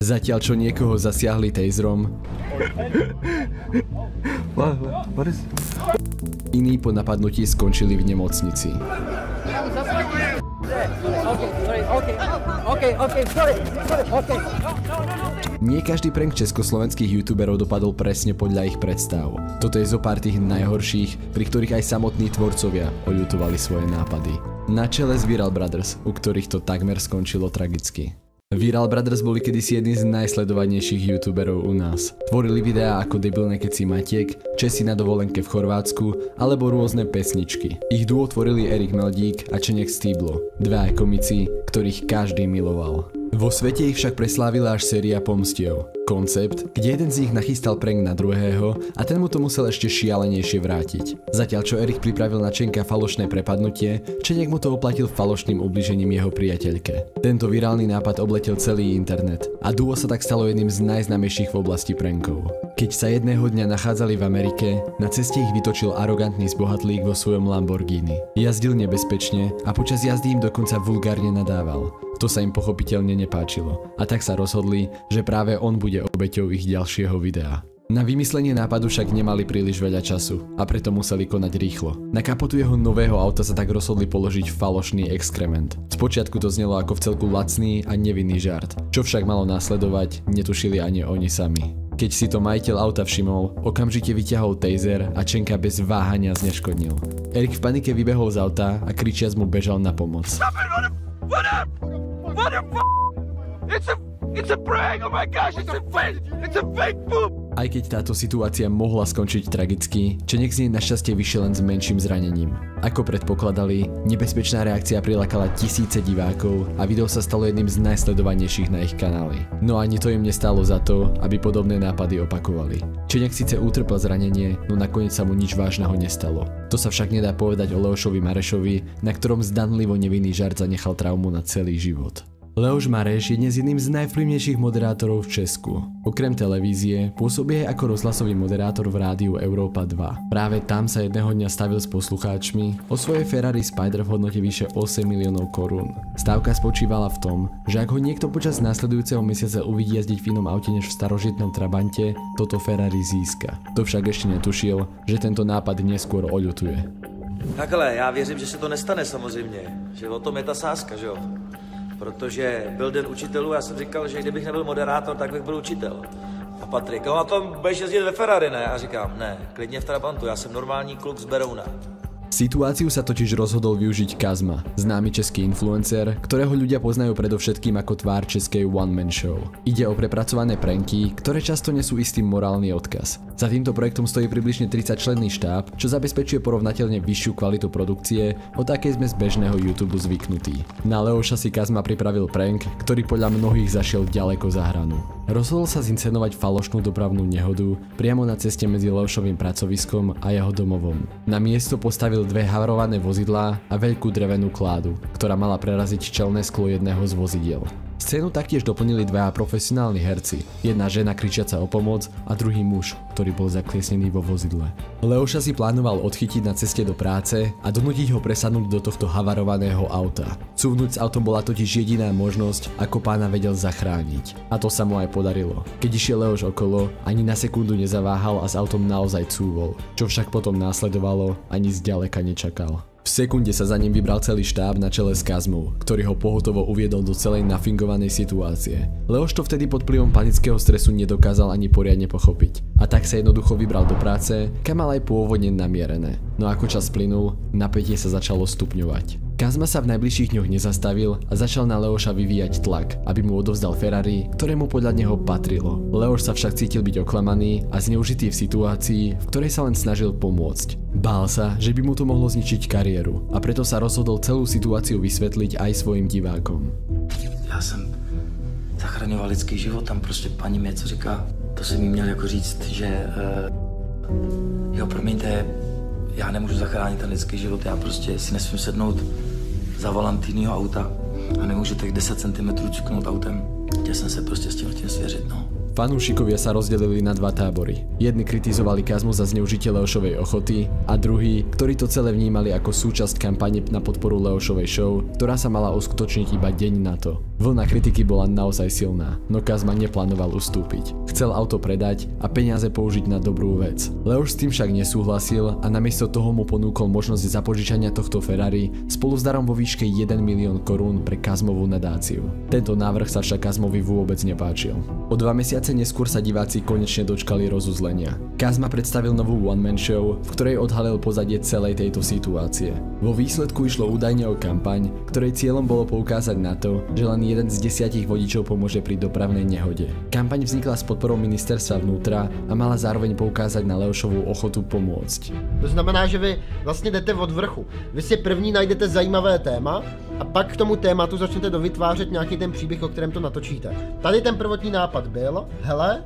Zatiaľ čo niekoho zasiahli taserom, iní po napadnutí skončili v nemocnici. Nie každý prank československých youtuberov dopadol presne podľa ich predstav. Toto je zopár tých najhorších, pri ktorých aj samotní tvorcovia oľutovali svoje nápady. Na čele z Viral Brothers, u ktorých to takmer skončilo tragicky. Viral Brothers boli kedysi jedni z najsledovanejších youtuberov u nás. Tvorili videá ako Debilné keci Matiek, Česi na dovolenke v Chorvátsku alebo rôzne pesničky. Ich duo tvorili Erik Meldík a Čeněk Stýblo, dvaja komici, ktorých každý miloval. Vo svete ich však preslávila až séria Pomstiev. Koncept, kde jeden z nich nachystal prank na druhého a ten mu to musel ešte šialenejšie vrátiť. Zatiaľ čo Erik pripravil na Čenka falošné prepadnutie, Čeněk mu to oplatil falošným ubližením jeho priateľke. Tento virálny nápad obletel celý internet a duo sa tak stalo jedným z najznámejších v oblasti prankov. Keď sa jedného dňa nachádzali v Amerike, na ceste ich vytočil arogantný zbohatlík vo svojom Lamborghini. Jazdil nebezpečne a počas jazdy im dokonca vulgárne nadával. To sa im pochopiteľne nepáčilo a tak sa rozhodli, že práve on bude obeťou ich ďalšieho videa. Na vymyslenie nápadu však nemali príliš veľa času a preto museli konať rýchlo. Na kapotu jeho nového auta sa tak rozhodli položiť falošný exkrement. Spočiatku to znelo ako vcelku lacný a nevinný žart. Čo však malo následovať, netušili ani oni sami. Keď si to majiteľ auta všimol, okamžite vyťahol taser a Čenka bez váhania zneškodnil. Erik v panike vybehol z auta a kričiac mu bežal na pomoc. It's a prank! Oh my gosh, it's a fake poop! Aj keď táto situácia mohla skončiť tragicky, Čeněk z nej našťastie vyšiel len s menším zranením. Ako predpokladali, nebezpečná reakcia prilákala tisíce divákov a video sa stalo jedným z najsledovanejších na ich kanáli. No ani to im nestálo za to, aby podobné nápady opakovali. Čeněk síce utrpel zranenie, no nakoniec sa mu nič vážneho nestalo. To sa však nedá povedať o Leošovi Marešovi, na ktorom zdanlivo nevinný žart zanechal traumu na celý život. Leoš Mareš je dnes jedným z najvplyvnejších moderátorov v Česku. Okrem televízie pôsobí aj ako rozhlasový moderátor v rádiu Európa 2. Práve tam sa jedného dňa stavil s poslucháčmi o svojej Ferrari Spider v hodnote vyše 8 miliónov korún. Stávka spočívala v tom, že ak ho niekto počas následujúceho mesiaca uvidí jazdiť v inom aute než v starožitnom Trabante, toto Ferrari získa. To však ešte netušil, že tento nápad neskôr oľutuje. Takhle, já věřím, že se to nestane samozřejmě, že o tom je ta sázka, že jo? Protože byl den učitelů, já jsem říkal, že kdybych nebyl moderátor, tak bych byl učitel. A Patrik, no a tom budeš jezdit ve Ferrari, ne? A říkám, ne, klidně v Trabantu, já jsem normální kluk z Berouna. Situáciu sa totiž rozhodol využiť Kazma, známy český influencer, ktorého ľudia poznajú predovšetkým ako tvár českej one-man show. Ide o prepracované pranky, ktoré často nesú istý morálny odkaz. Za týmto projektom stojí približne 30-členný štáb, čo zabezpečuje porovnateľne vyššiu kvalitu produkcie, od akej sme z bežného YouTube zvyknutí. Na Leoša si Kazma pripravil prank, ktorý podľa mnohých zašiel ďaleko za hranu. Rozhodol sa zinscenovať falošnú dopravnú nehodu priamo na ceste medzi Leošovým pracoviskom a jeho domovom. Na miesto postavil dve havarované vozidlá a veľkú drevenú kládu, ktorá mala preraziť čelné sklo jedného z vozidiel. Scénu taktiež doplnili dvaja profesionálni herci, jedna žena kričiaca o pomoc a druhý muž, ktorý bol zakliesnený vo vozidle. Leoša si plánoval odchytiť na ceste do práce a donútiť ho presadnúť do tohto havarovaného auta. Cúvnuť s autom bola totiž jediná možnosť, ako pána vedel zachrániť. A to sa mu aj podarilo. Keď išiel Leoš okolo, ani na sekundu nezaváhal a s autom naozaj cúvol. Čo však potom následovalo, ani zďaleka nečakal. V sekunde sa za ním vybral celý štáb na čele s Kazmou, ktorý ho pohotovo uviedol do celej nafingovanej situácie. Leoš to vtedy pod vplyvom panického stresu nedokázal ani poriadne pochopiť. A tak sa jednoducho vybral do práce, kam mal aj pôvodne namierené. No ako čas plynul, napätie sa začalo stupňovať. Kazma sa v najbližších dňoch nezastavil a začal na Leoša vyvíjať tlak, aby mu odovzdal Ferrari, ktorému podľa neho patrilo. Leoš sa však cítil byť oklamaný a zneužitý v situácii, v ktorej sa len snažil pomôcť. Bál sa, že by mu to mohlo zničiť kariéru a preto sa rozhodol celú situáciu vysvetliť aj svojim divákom. Já jsem zachraňoval lidský život, tam prostě paní mi něco říká, to si mi měl jako říct, že jo, promiňte, já nemůžu zachránit ten lidský život, já prostě si nesmím sednout za volant jinýho auta a nemůžu tak 10 cm cuknout autem. Chtěl jsem se prostě s tím svěřit, no. Fanúšikovia sa rozdelili na dva tábory. Jedni kritizovali Kazmu za zneužitie Leošovej ochoty a druhí, ktorí to celé vnímali ako súčasť kampane na podporu Leošovej show, ktorá sa mala uskutočniť iba deň na to. Vlna kritiky bola naozaj silná, no Kazma neplánoval ustúpiť. Chcel auto predať a peniaze použiť na dobrú vec. Leoš s tým však nesúhlasil a namiesto toho mu ponúkol možnosť zapožičania tohto Ferrari spolu s darom vo výške 1 milión korún pre Kazmovú nadáciu. Tento návrh sa však Kazmovi vôbec nepáčil. O 2 mesiace neskôr sa diváci konečne dočkali rozuzlenia. Kazma predstavil novú one-man show, v ktorej odhalil pozadie celej tejto situácie. Vo výsledku išlo údajne o kampaň, ktorej cieľom bolo poukázať na to, že len jeden z 10 vodičov pomôže pri dopravnej nehode. Kampaň vznikla s podporou ministerstva vnútra a mala zároveň poukázať na Leošovú ochotu pomôcť. To znamená, že vy vlastně jdete od vrchu. Vy si první najdete zajímavé téma a pak k tomu tématu začnete dovytvářet nějaký ten příběh, o kterém to natočíte. Tady ten prvotní nápad byl, hele,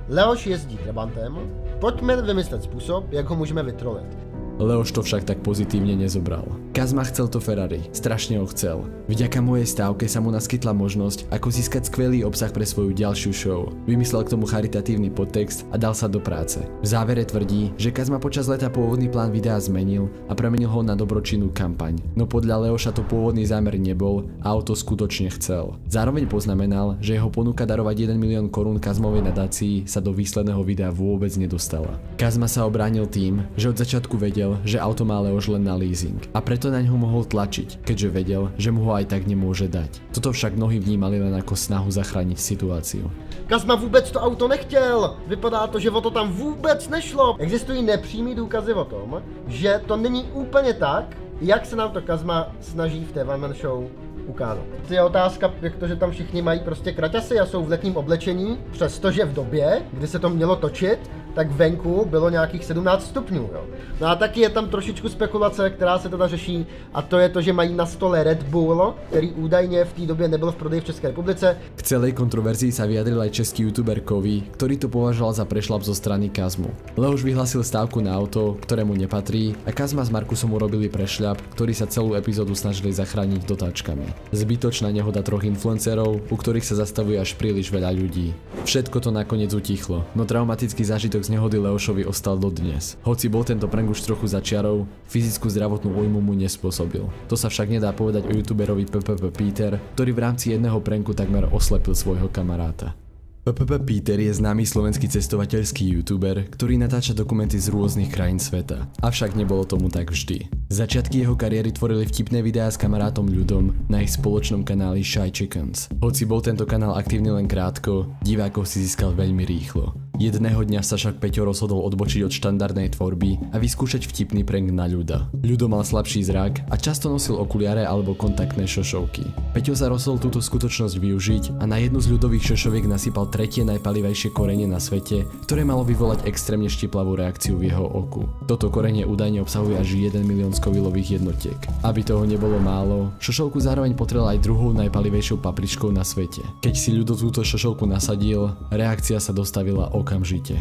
Leoš jezdí Trabantem, pojďme vymyslet způsob, jak ho můžeme vytrolit. Leoš to však tak pozitívne nezobral. Kazma chcel to Ferrari, strašne ho chcel. Vďaka mojej stávke sa mu naskytla možnosť, ako získať skvelý obsah pre svoju ďalšiu show. Vymyslel k tomu charitatívny podtext a dal sa do práce. V závere tvrdí, že Kazma počas leta pôvodný plán videa zmenil a premenil ho na dobročinnú kampaň. No podľa Leoša to pôvodný zámer nebol a auto skutočne chcel. Zároveň poznamenal, že jeho ponuka darovať 1 milión korún Kazmovej nadácii sa do výsledného videa vôbec nedostala. Kazma sa obránil tým, že od začiatku vedel, že auto má Leoš len na leasing a preto na ňo mohol tlačiť, keďže vedel, že mu ho aj tak nemôže dať. Toto však mnohí vnímali len ako snahu zachrániť situáciu. Kazma vůbec to auto nechtěl. Vypadá to, že o to tam vůbec nešlo. Existují nepřímý důkazy o tom, že to není úplně tak, jak se nám to Kazma snaží v té one man show ukázat. To je otázka, jak to, že tam všichni mají prostě kraťasy a jsou v letním oblečení, přestože v době, kdy se to mělo točit, tak venku bylo nějakých 17 stupňů. Jo. No a taky je tam trošičku spekulace, která se teda řeší, a to je to, že mají na stole Red Bull, který údajně v té době nebyl v prodeji v České republice. K celej kontroverzii sa vyjadril aj český youtuber Kovy, ktorý to považoval za prešľap zo strany Kazmu. Leoš vyhlásil stávku na auto, ktorému nepatrí, a Kazma s Markusom urobili prešľap, ktorý sa celú epizódu snažili zachrániť dotáčkami. Zbytočná nehoda troch influencerov, u ktorých sa zastavuje až príliš veľa ľudí. Všetko to nakoniec utichlo, no traumatický zážitok z nehody Leošovi ostal dodnes. Hoci bol tento prank už trochu za čiarou, fyzickú zdravotnú újmu mu nespôsobil. To sa však nedá povedať o youtuberovi PPP Peter, ktorý v rámci jedného pranku takmer oslepil svojho kamaráta. PPP Peter je známy slovenský cestovateľský youtuber, ktorý natáča dokumenty z rôznych krajín sveta. Avšak nebolo tomu tak vždy. Začiatky jeho kariéry tvorili vtipné videá s kamarátom Ľudom na ich spoločnom kanáli Shy Chickens. Hoci bol tento kanál aktívny len krátko, divákov si získal veľmi rýchlo. Jedného dňa sa však Peťo rozhodol odbočiť od štandardnej tvorby a vyskúšať vtipný prank na Ľuda. Ľudo mal slabší zrak a často nosil okuliare alebo kontaktné šošovky. Peťo sa rozhodol túto skutočnosť využiť a na jednu z ľudových šošoviek nasypal tretie najpalivejšie korenie na svete, ktoré malo vyvolať extrémne štiplavú reakciu v jeho oku. Toto korenie údajne obsahuje až 1 milión skovilových jednotiek. Aby toho nebolo málo, šošovku zároveň potrel aj druhou najpalivejšou papričkou na svete. Keď si Ľudo túto šošovku nasadil, reakcia sa dostavila okamžite.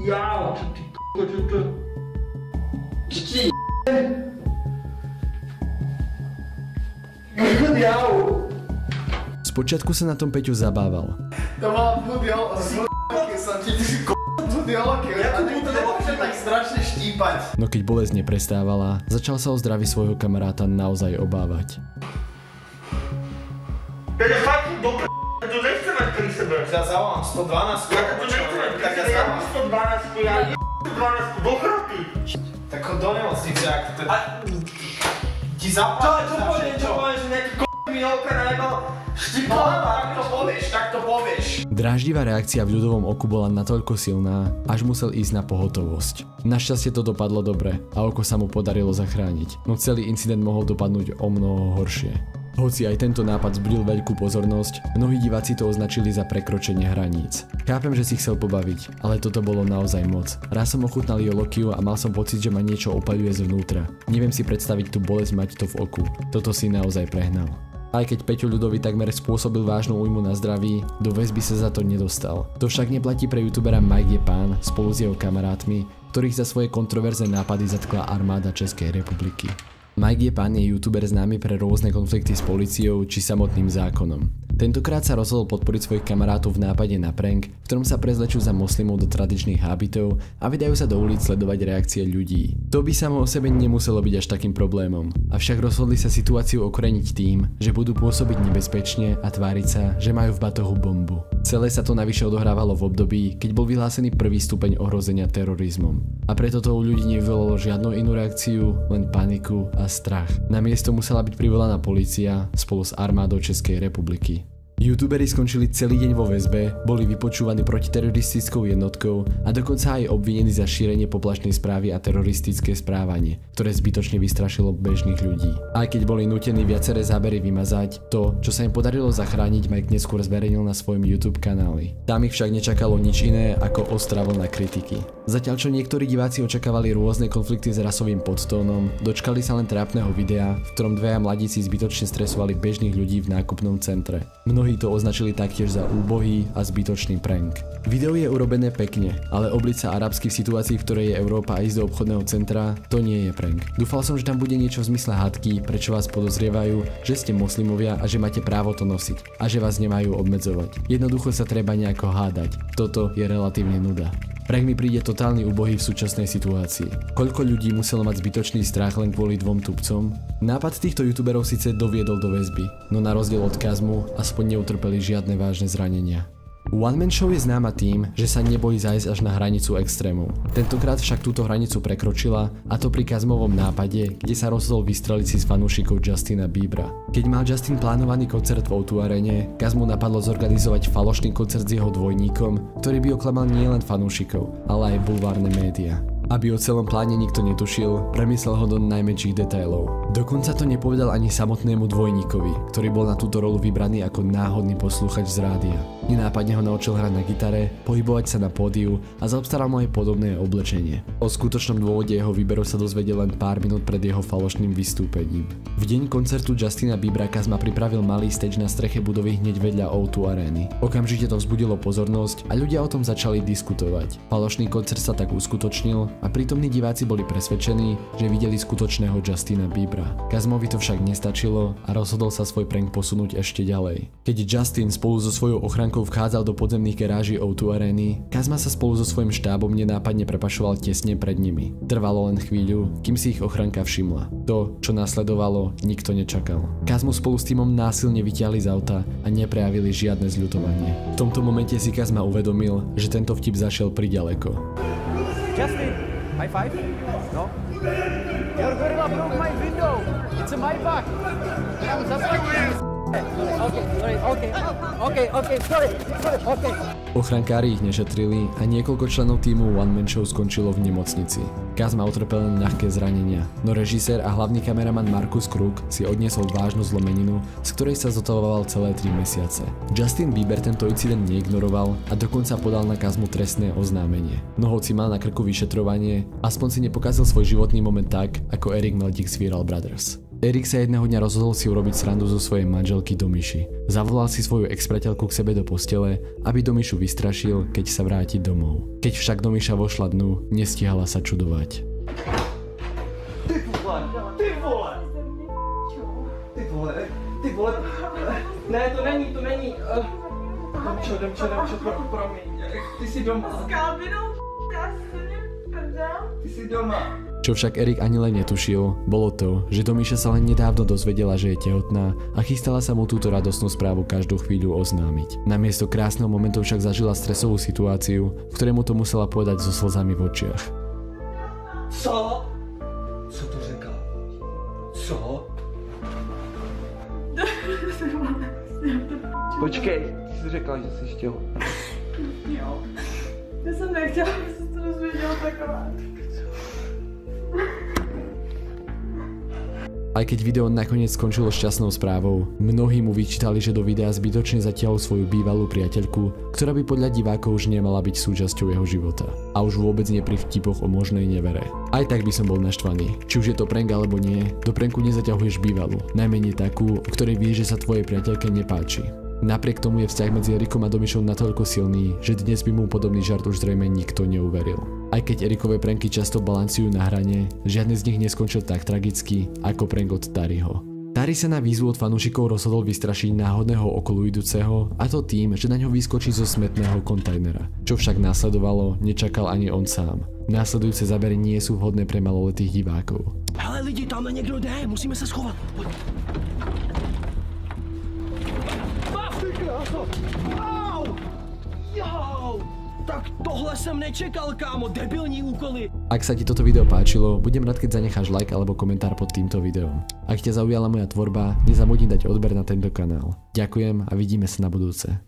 Jau, čo ti Jau. Spočiatku sa na tom Peťo zabával. To mal budiol, som ti budiolky, ja tu to nemôžem tak strašne štípať. No keď bolesť neprestávala, začal sa o zdraví svojho kamaráta naozaj obávať. Peťo, fakt dobre, ja to nechcem mať pri sebe. Ja zavolám 112. Ja to nechcem mať pri sebe, ja 112, ja 112 do chrapy. Tak ho do nemocnice, ak to... Ti zapáš na všetko. Čo povieš, že nejaký mi oka najebal štipla, tak to povieš. Dráždivá reakcia v Ľudovom oku bola natoľko silná, až musel ísť na pohotovosť. Našťastie to dopadlo dobre a oko sa mu podarilo zachrániť, no celý incident mohol dopadnúť o mnoho horšie. Hoci aj tento nápad zbudil veľkú pozornosť, mnohí diváci to označili za prekročenie hraníc. Chápem, že si chcel pobaviť, ale toto bolo naozaj moc. Raz som ochutnal jolokiu a mal som pocit, že ma niečo opaľuje zvnútra. Neviem si predstaviť tú bolesť mať to v oku. Toto si naozaj prehnal. Aj keď Peťo Ľudovi takmer spôsobil vážnu újmu na zdraví, do väzby sa za to nedostal. To však neplatí pre youtubera Mike je pán spolu s jeho kamarátmi, ktorých za svoje kontroverzné nápady zatkla armáda Českej republiky. Mike je pán je youtuber známy pre rôzne konflikty s políciou či samotným zákonom. Tentokrát sa rozhodol podporiť svojich kamarátov v nápade na prank, v ktorom sa prezlečú za moslimov do tradičných hábitov a vydajú sa do ulic sledovať reakcie ľudí. To by samo o sebe nemuselo byť až takým problémom, avšak rozhodli sa situáciu okoreniť tým, že budú pôsobiť nebezpečne a tváriť sa, že majú v batohu bombu. Celé sa to navyše odohrávalo v období, keď bol vyhlásený prvý stupeň ohrozenia terorizmom. A preto to u ľudí nevyvolalo žiadnu inú reakciu, len paniku a strach. Na miesto musela byť privolaná polícia spolu s armádou Českej republiky. Youtuberi skončili celý deň vo väzbe, boli vypočúvaní protiteroristickou jednotkou a dokonca aj obvinení za šírenie poplašnej správy a teroristické správanie, ktoré zbytočne vystrašilo bežných ľudí. Aj keď boli nútení viaceré zábery vymazať, to, čo sa im podarilo zachrániť, Mike neskôr zverejnil na svojom YouTube kanáli. Tam ich však nečakalo nič iné ako ostrá vlna kritiky. Zatiaľ čo niektorí diváci očakávali rôzne konflikty s rasovým podtónom, dočkali sa len trápneho videa, v ktorom dvaja mladíci zbytočne stresovali bežných ľudí v nákupnom centre. Mnohí to označili taktiež za úbohý a zbytočný prank. Video je urobené pekne, ale obliť sa arabsky v situácii, v ktorej je Európa a ísť do obchodného centra, to nie je prank. Dúfal som, že tam bude niečo v zmysle hádky, prečo vás podozrievajú, že ste moslimovia a že máte právo to nosiť a že vás nemajú obmedzovať. Jednoducho sa treba nejako hádať. Toto je relatívne nuda. Prank mi príde totálny úbohý v súčasnej situácii. Koľko ľudí muselo mať zbytočný strach len kvôli dvom tupcom? Nápad týchto youtuberov síce doviedol do väzby, no na rozdiel od Kazmu aspoň neutrpeli žiadne vážne zranenia. One Man Show je známa tým, že sa nebojí zájsť až na hranicu extrémov. Tentokrát však túto hranicu prekročila, a to pri Kazmovom nápade, kde sa rozhodol vystreliť si s fanúšikov Justina Biebera. Keď mal Justin plánovaný koncert v O2 Arene, Kazmu napadlo zorganizovať falošný koncert s jeho dvojníkom, ktorý by oklamal nielen fanúšikov, ale aj bulvárne médiá. Aby o celom pláne nikto netušil, premyslel ho do najmenších detailov. Dokonca to nepovedal ani samotnému dvojníkovi, ktorý bol na túto rolu vybraný ako náhodný poslúchač z rádia. Nenápadne ho naučil hrať na gitare, pohybovať sa na pódiu a zaobstaral mu aj podobné oblečenie. O skutočnom dôvode jeho výberu sa dozvedel len pár minút pred jeho falošným vystúpením. V deň koncertu Justina Biebera Kazma pripravil malý stage na streche budovy hneď vedľa O2 Areny. Okamžite to vzbudilo pozornosť a ľudia o tom začali diskutovať. Falošný koncert sa tak uskutočnil a prítomní diváci boli presvedčení, že videli skutočného Justina Biebera. Kazmovi to však nestačilo a rozhodol sa svoj prank posunúť ešte ďalej. Keď Justin spolu so svojou ochrankou vchádzal do podzemných garáží O2 Areny, Kazma sa spolu so svojím štábom nenápadne prepašoval tesne pred nimi. Trvalo len chvíľu, kým si ich ochranka všimla. To, čo nasledovalo, nikto nečakal. Kazmu spolu s týmom násilne vytiahli z auta a neprejavili žiadne zľutovanie. V tomto momente si Kazma uvedomil, že tento vtip zašiel priďaleko. Justin, high five? No? Your gorilla broke my window. It's a Maybach. I'm just Okay, sorry. Ochrankári ich nešetrili a niekoľko členov týmu One Man Show skončilo v nemocnici. Kazma utrpel len ľahké zranenia, no režisér a hlavný kameraman Markus Krug si odniesol vážnu zlomeninu, z ktorej sa zotavoval celé 3 mesiace. Justin Bieber tento incident neignoroval a dokonca podal na Kazmu trestné oznámenie. No hoci mal na krku vyšetrovanie, aspoň si nepokázal svoj životný moment tak, ako Erik Meldik z Viral Brothers. Erik sa jedného dňa rozhodol si urobiť srandu zo svojej manželky Domiši. Zavolal si svoju ex-priateľku k sebe do postele, aby Domišu vystrašil, keď sa vráti domov. Keď však Domiša vošla dnu, nestihala sa čudovať. Ty vole. Ne, to není. Domčo, promiň. Ty jsi doma. S Kalvinou, já si neprdám. Ty jsi doma. Čo však Erik ani len netušil, bolo to, že Domiša sa len nedávno dozvedela, že je tehotná a chystala sa mu túto radostnú správu každú chvíľu oznámiť. Namiesto krásneho momentu však zažila stresovú situáciu, v ktorej mu to musela povedať so slzami v očiach. Co? Co to řekla? Co? Počkej, ty jsi řekla, že jsi těhotná. Jo. Já jsem nechtěla, aby se to dozvěděl taková. Aj keď video nakoniec skončilo šťastnou správou, mnohí mu vyčítali, že do videa zbytočne zatiahol svoju bývalú priateľku, ktorá by podľa divákov už nemala byť súčasťou jeho života. A už vôbec nie pri vtipoch o možnej nevere. Aj tak by som bol naštvaný. Či už je to prank alebo nie, do pranku nezaťahuješ bývalú, najmenej takú, o ktorej vieš, že sa tvojej priateľke nepáči. Napriek tomu je vzťah medzi Erikom a Domišom natoľko silný, že dnes by mu podobný žart už zrejme nikto neuveril. Aj keď Erikové pranky často balancujú na hrane, žiadny z nich neskončil tak tragicky ako prank od Tariho. Tari sa na výzvu od fanúšikov rozhodol vystrašiť náhodného okoloidúceho, a to tým, že na ňo vyskočí zo smetného kontajnera. Čo však následovalo, nečakal ani on sám. Následujúce zábery nie sú vhodné pre maloletých divákov. Hele lidi, tamhle někdo jde, musíme se schovat. Pojď. Au! Jau! Tak tohle jsem nečekal, kámo, debilní úkoly. Ak sa ti toto video páčilo, budem rád, keď zanecháš like alebo komentár pod týmto videom. Ak ťa zaujala moja tvorba, nezabudni dať odber na tento kanál. Ďakujem a vidíme sa na budúce.